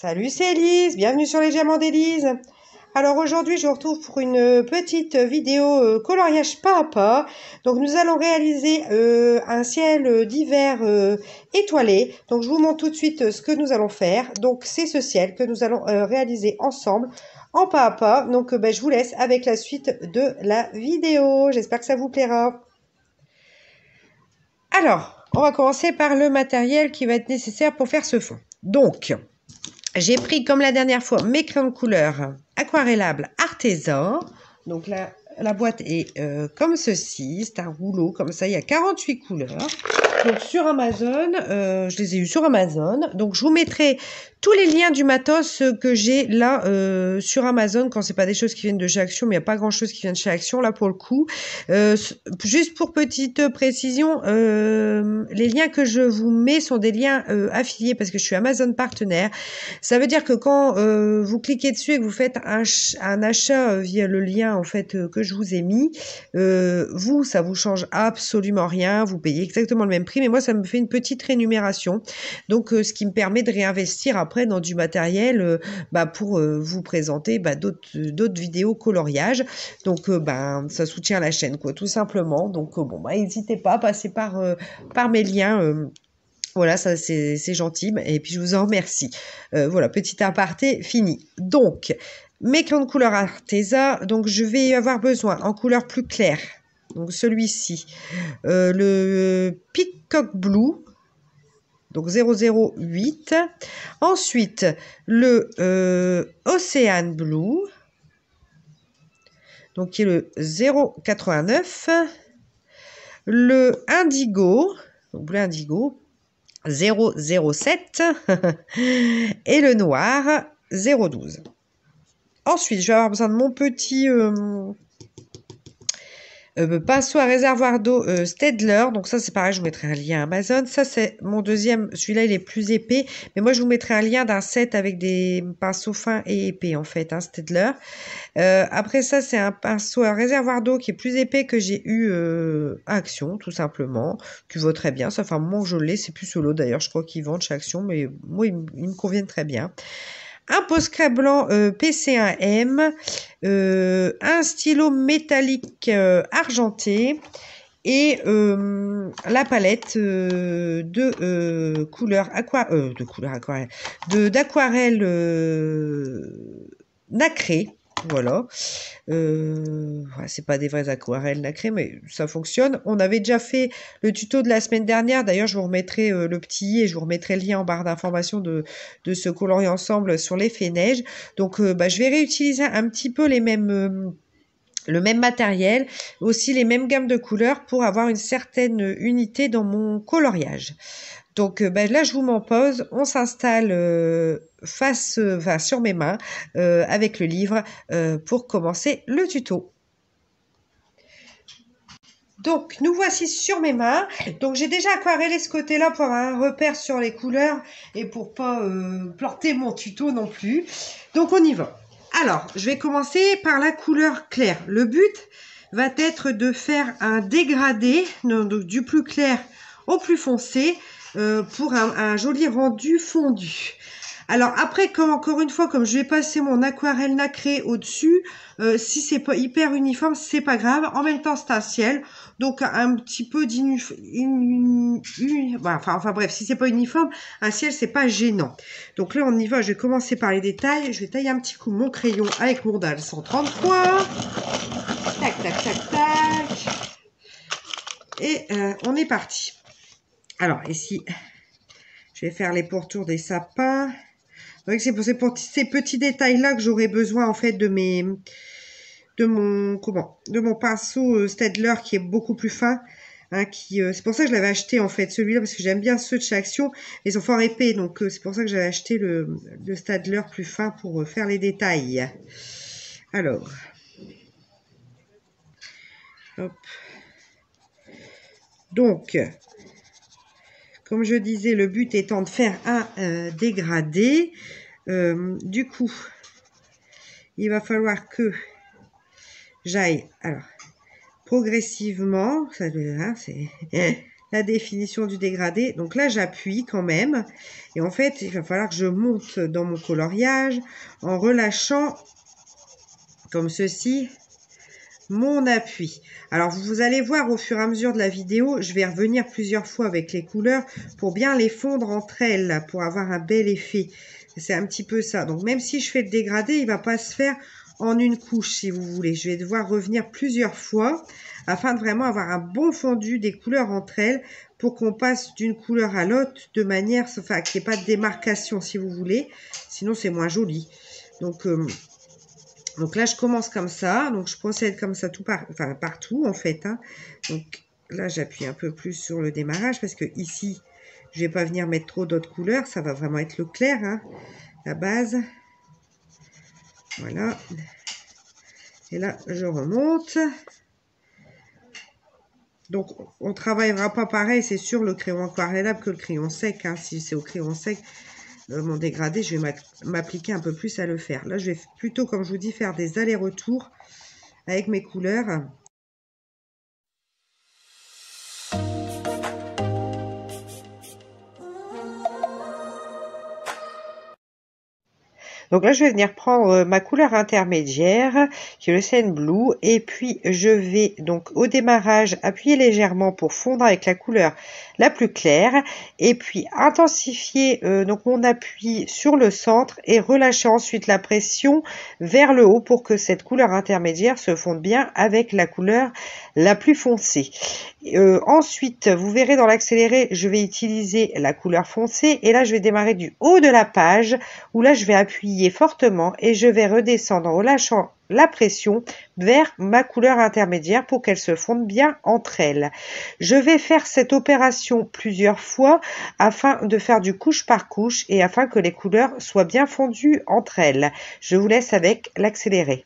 Salut, c'est Elise, bienvenue sur les Diamants d'Elise. Alors aujourd'hui, je vous retrouve pour une petite vidéo coloriage pas à pas. Donc nous allons réaliser un ciel d'hiver étoilé. Donc je vous montre tout de suite ce que nous allons faire. Donc c'est ce ciel que nous allons réaliser ensemble en pas à pas. Donc je vous laisse avec la suite de la vidéo. J'espère que ça vous plaira. Alors, on va commencer par le matériel qui va être nécessaire pour faire ce fond. Donc, j'ai pris, comme la dernière fois, mes crayons de couleur aquarellables Arteza. Donc là, la boîte est comme ceci. C'est un rouleau comme ça. Il y a 48 couleurs. Donc sur Amazon, je les ai eus sur Amazon. Donc je vous mettrai tous les liens du matos que j'ai là sur Amazon quand c'est pas des choses qui viennent de chez Action, mais il n'y a pas grand chose qui vient de chez Action là pour le coup. Juste pour petite précision, les liens que je vous mets sont des liens affiliés parce que je suis Amazon partenaire. Ça veut dire que quand vous cliquez dessus et que vous faites un achat via le lien en fait que je vous ai mis, ça vous change absolument rien. Vous payez exactement le même prix, mais moi ça me fait une petite rémunération. Donc ce qui me permet de réinvestir après dans du matériel pour vous présenter d'autres vidéos coloriage. Donc ça soutient la chaîne quoi, tout simplement. Donc n'hésitez pas à passer par mes liens. Voilà, ça c'est gentil et puis je vous en remercie. Voilà, petit aparté fini. Donc, mes crayons de couleur Arteza, donc je vais avoir besoin en couleur plus claire. Donc celui-ci, le Peacock Blue, donc 008. Ensuite, le Ocean Blue, donc qui est le 089. Le Indigo, donc bleu indigo, 007 et le noir 012. Ensuite, je vais avoir besoin de mon petit pinceau à réservoir d'eau Staedtler. Donc ça, c'est pareil, je vous mettrai un lien Amazon. Ça, c'est mon deuxième. Celui-là, il est plus épais. Mais moi, je vous mettrai un lien d'un set avec des pinceaux fins et épais, en fait, Staedtler. Après ça, c'est un pinceau à réservoir d'eau qui est plus épais que j'ai eu à Action, tout simplement, qui vaut très bien. Ça fait un moment que je l'ai, c'est plus solo d'ailleurs, je crois qu'ils vendent chez Action, mais moi, ils me conviennent très bien. Un Posca blanc PC1M, un stylo métallique argenté et la palette de couleur aquarelle, d'aquarelle nacrée. Voilà. C'est pas des vraies aquarelles nacrées, mais ça fonctionne. On avait déjà fait le tuto de la semaine dernière. D'ailleurs, je vous remettrai le petit et je vous remettrai le lien en barre d'information de ce coloris ensemble sur l'effet neige. Donc, je vais réutiliser un petit peu le même matériel, aussi les mêmes gammes de couleurs pour avoir une certaine unité dans mon coloriage. Donc là, je vous m'en pose, on s'installe sur mes mains avec le livre pour commencer le tuto. Donc, nous voici sur mes mains. Donc, j'ai déjà aquarellé ce côté-là pour avoir un repère sur les couleurs et pour pas planter mon tuto non plus. Donc, on y va. Alors, je vais commencer par la couleur claire. Le but va être de faire un dégradé, donc du plus clair au plus foncé, pour un joli rendu fondu. Alors après, encore une fois, comme je vais passer mon aquarelle nacrée au-dessus, si c'est pas hyper uniforme, c'est pas grave. En même temps, c'est un ciel, donc un petit peu bref, si c'est pas uniforme, un ciel, c'est pas gênant. Donc là, on y va. Je vais commencer par les détails. Je vais tailler un petit coup mon crayon avec mon dalle 133. Tac, tac, tac, tac. Et on est parti. Alors, ici, je vais faire les pourtours des sapins. Donc c'est pour ces petits détails-là que j'aurai besoin en fait de mon pinceau Staedtler qui est beaucoup plus fin. Hein, c'est pour ça que je l'avais acheté en fait celui-là parce que j'aime bien ceux de chez Action. Ils sont fort épais donc c'est pour ça que j'avais acheté le Staedtler plus fin pour faire les détails. Alors, hop. Donc, comme je disais, le but étant de faire un dégradé. Du coup, il va falloir que j'aille progressivement, ça, hein, la définition du dégradé. Donc là, j'appuie quand même. Et en fait, il va falloir que je monte dans mon coloriage en relâchant comme ceci mon appui. Alors, vous allez voir au fur et à mesure de la vidéo, je vais revenir plusieurs fois avec les couleurs pour bien les fondre entre elles, pour avoir un bel effet. C'est un petit peu ça. Donc, même si je fais le dégradé, il ne va pas se faire en une couche, si vous voulez. Je vais devoir revenir plusieurs fois afin de vraiment avoir un bon fondu des couleurs entre elles pour qu'on passe d'une couleur à l'autre de manière, enfin, qu'il n'y ait pas de démarcation, si vous voulez. Sinon, c'est moins joli. Donc là, je commence comme ça. Donc, je procède comme ça partout, en fait. Hein. Donc là, j'appuie un peu plus sur le démarrage parce que ici, je ne vais pas venir mettre trop d'autres couleurs. Ça va vraiment être le clair, hein, la base. Voilà. Et là, je remonte. Donc, on ne travaillera pas pareil, c'est sûr, le crayon aquarellable que le crayon sec. Hein. Si c'est au crayon sec, mon dégradé, je vais m'appliquer un peu plus à le faire. Là, je vais plutôt, comme je vous dis, faire des allers-retours avec mes couleurs. Donc là, je vais venir prendre ma couleur intermédiaire, qui est le Cyan Blue, et puis je vais donc au démarrage appuyer légèrement pour fondre avec la couleur la plus claire, et puis intensifier donc mon appui sur le centre et relâcher ensuite la pression vers le haut pour que cette couleur intermédiaire se fonde bien avec la couleur la plus foncée. Ensuite, vous verrez dans l'accéléré, je vais utiliser la couleur foncée, et là je vais démarrer du haut de la page, où là je vais appuyer fortement et je vais redescendre en relâchant la pression vers ma couleur intermédiaire pour qu'elle se fonde bien entre elles. Je vais faire cette opération plusieurs fois afin de faire du couche par couche et afin que les couleurs soient bien fondues entre elles. Je vous laisse avec l'accéléré.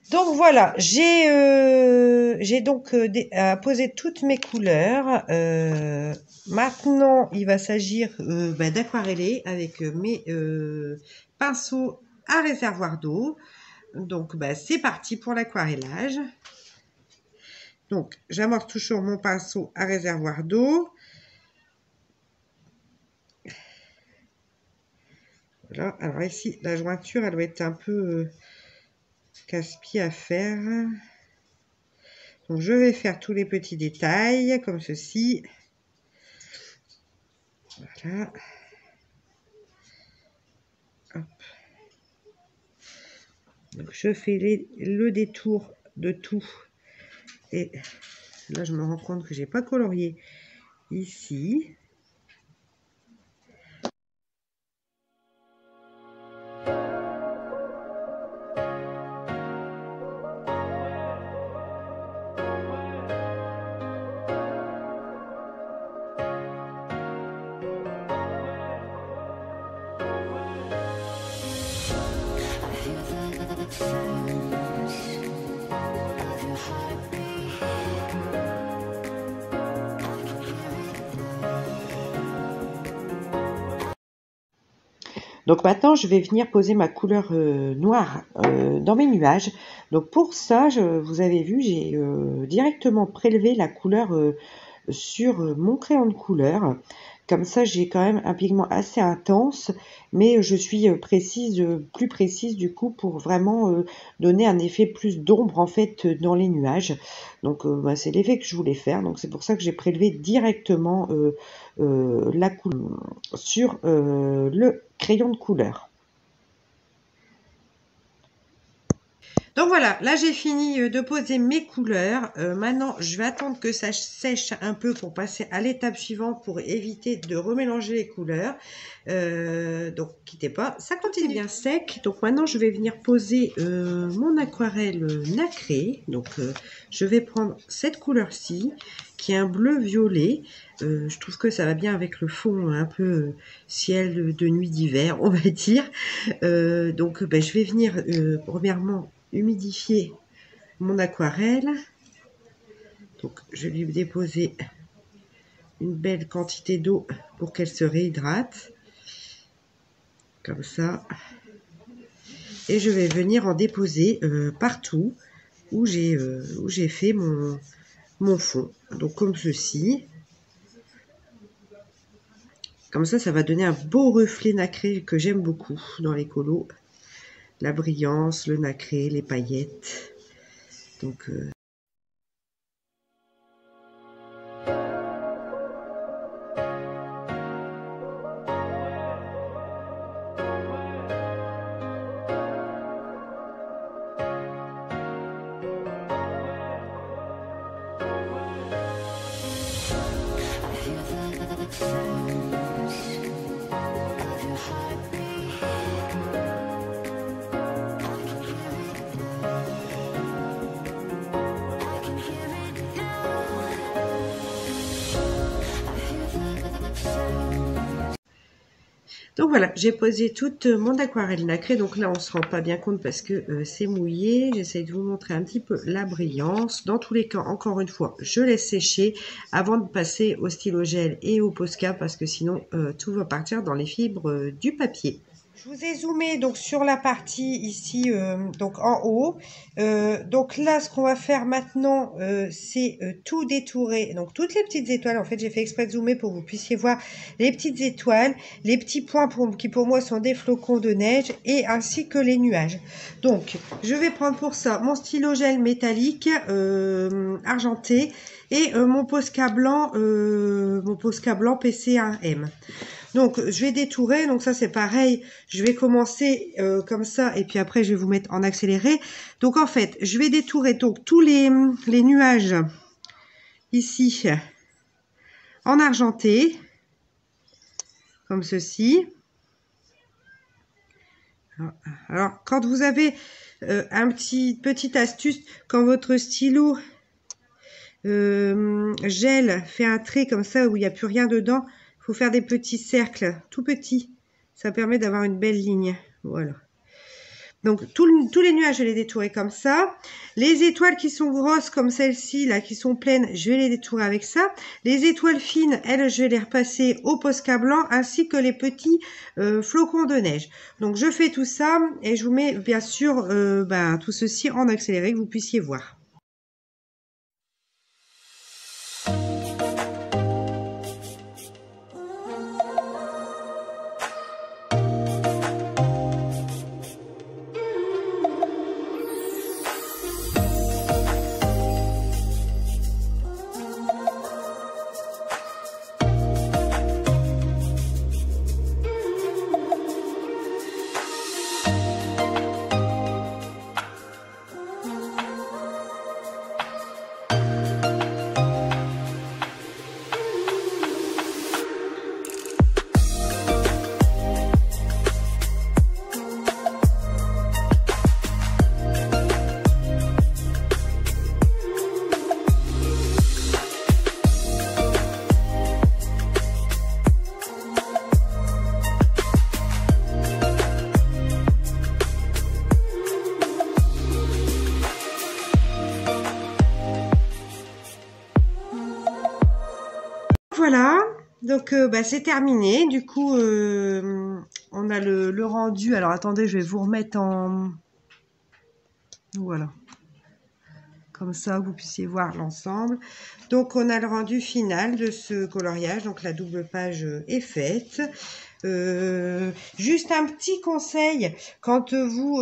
Donc voilà, j'ai donc posé toutes mes couleurs. Maintenant, il va s'agir d'aquareller avec mes pinceaux à réservoir d'eau. Donc c'est parti pour l'aquarellage. Donc, j'amorce toujours mon pinceau à réservoir d'eau. Voilà. Alors ici, la jointure, elle doit être un peu casse-pied à faire. Donc, je vais faire tous les petits détails, comme ceci. Voilà. Hop. Donc, je fais le détour de tout. Et là, je me rends compte que j'ai pas colorié ici. Donc maintenant, je vais venir poser ma couleur noire dans mes nuages. Donc pour ça, vous avez vu, j'ai directement prélevé la couleur sur mon crayon de couleur. Comme ça, j'ai quand même un pigment assez intense, mais je suis plus précise du coup pour vraiment donner un effet plus d'ombre en fait dans les nuages. Donc c'est l'effet que je voulais faire. Donc c'est pour ça que j'ai prélevé directement la couleur sur le crayon de couleur. Donc voilà, là j'ai fini de poser mes couleurs. Maintenant, je vais attendre que ça sèche un peu pour passer à l'étape suivante pour éviter de remélanger les couleurs. Donc quittez pas, ça continue bien sec. Donc maintenant, je vais venir poser mon aquarelle nacrée. Donc je vais prendre cette couleur-ci qui est un bleu violet. Je trouve que ça va bien avec le fond un peu ciel de nuit d'hiver, on va dire. Donc je vais venir premièrement humidifier mon aquarelle. Donc je vais lui déposer une belle quantité d'eau pour qu'elle se réhydrate. Comme ça. Et je vais venir en déposer partout où j'ai fait mon fond. Donc comme ceci. Comme ça, ça va donner un beau reflet nacré que j'aime beaucoup dans les colos. La brillance, le nacré, les paillettes. Donc Donc voilà, j'ai posé toute mon aquarelle nacrée. Donc là, on ne se rend pas bien compte parce que c'est mouillé. J'essaie de vous montrer un petit peu la brillance. Dans tous les cas, encore une fois, je laisse sécher avant de passer au stylo gel et au Posca parce que sinon, tout va partir dans les fibres du papier. Je vous ai zoomé donc sur la partie ici, donc en haut. Donc là, ce qu'on va faire maintenant, c'est tout détourer. Donc toutes les petites étoiles, en fait, j'ai fait exprès de zoomer pour que vous puissiez voir les petites étoiles, les petits points qui pour moi sont des flocons de neige et ainsi que les nuages. Donc, je vais prendre pour ça mon stylo gel métallique argenté et mon Posca blanc PC1M. Donc, je vais détourer. Donc, ça, c'est pareil. Je vais commencer comme ça. Et puis après, je vais vous mettre en accéléré. Donc, en fait, je vais détourer donc tous les nuages ici en argenté. Comme ceci. Alors, quand vous avez petite astuce, quand votre stylo gel fait un trait comme ça où il n'y a plus rien dedans, il faut faire des petits cercles, tout petits. Ça permet d'avoir une belle ligne. Voilà. Donc, tous les nuages, je vais les détourer comme ça. Les étoiles qui sont grosses, comme celle-ci, là, qui sont pleines, je vais les détourer avec ça. Les étoiles fines, elles, je vais les repasser au Posca blanc, ainsi que les petits flocons de neige. Donc, je fais tout ça et je vous mets, bien sûr, tout ceci en accéléré, que vous puissiez voir. Voilà, donc bah, c'est terminé. Du coup, on a le rendu. Alors attendez, je vais vous remettre en... Voilà. Comme ça, vous puissiez voir l'ensemble. Donc, on a le rendu final de ce coloriage. Donc, la double page est faite. Juste un petit conseil, quand vous...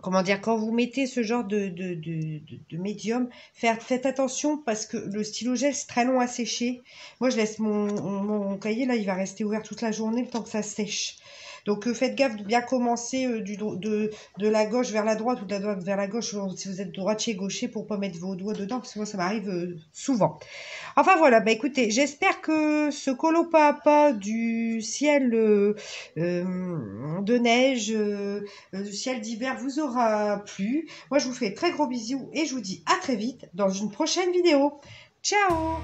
comment dire, quand vous mettez ce genre de médium, faites attention parce que le stylo gel, c'est très long à sécher. Moi, je laisse mon cahier, là, il va rester ouvert toute la journée le temps que ça sèche. Donc, faites gaffe de bien commencer de la gauche vers la droite ou de la droite vers la gauche si vous êtes droitier, gaucher pour pas mettre vos doigts dedans parce que moi, ça m'arrive souvent. Enfin voilà, bah écoutez, j'espère que ce colo pas à pas du ciel de neige, du ciel d'hiver vous aura plu. Moi, je vous fais très gros bisous et je vous dis à très vite dans une prochaine vidéo. Ciao!